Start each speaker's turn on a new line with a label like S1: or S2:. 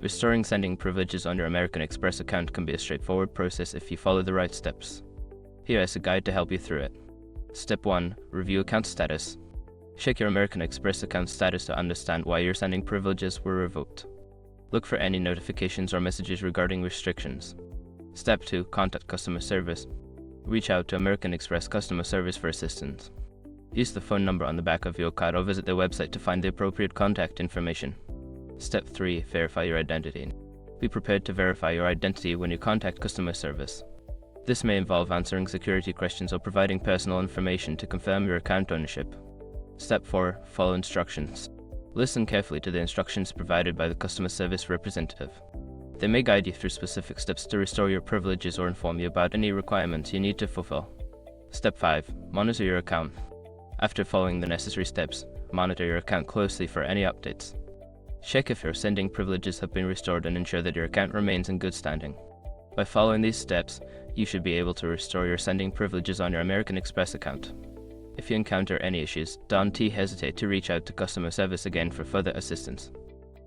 S1: Restoring sending privileges on your American Express account can be a straightforward process if you follow the right steps. Here is a guide to help you through it. Step 1. Review account status. Check your American Express account status to understand why your sending privileges were revoked. Look for any notifications or messages regarding restrictions. Step 2. Contact customer service. Reach out to American Express customer service for assistance. Use the phone number on the back of your card or visit their website to find the appropriate contact information. Step 3. Verify your identity. Be prepared to verify your identity when you contact customer service. This may involve answering security questions or providing personal information to confirm your account ownership. Step 4. Follow instructions. Listen carefully to the instructions provided by the customer service representative. They may guide you through specific steps to restore your privileges or inform you about any requirements you need to fulfill. Step 5. Monitor your account. After following the necessary steps, monitor your account closely for any updates. Check if your sending privileges have been restored and ensure that your account remains in good standing. By following these steps, you should be able to restore your sending privileges on your American Express account. If you encounter any issues, don't hesitate to reach out to customer service again for further assistance.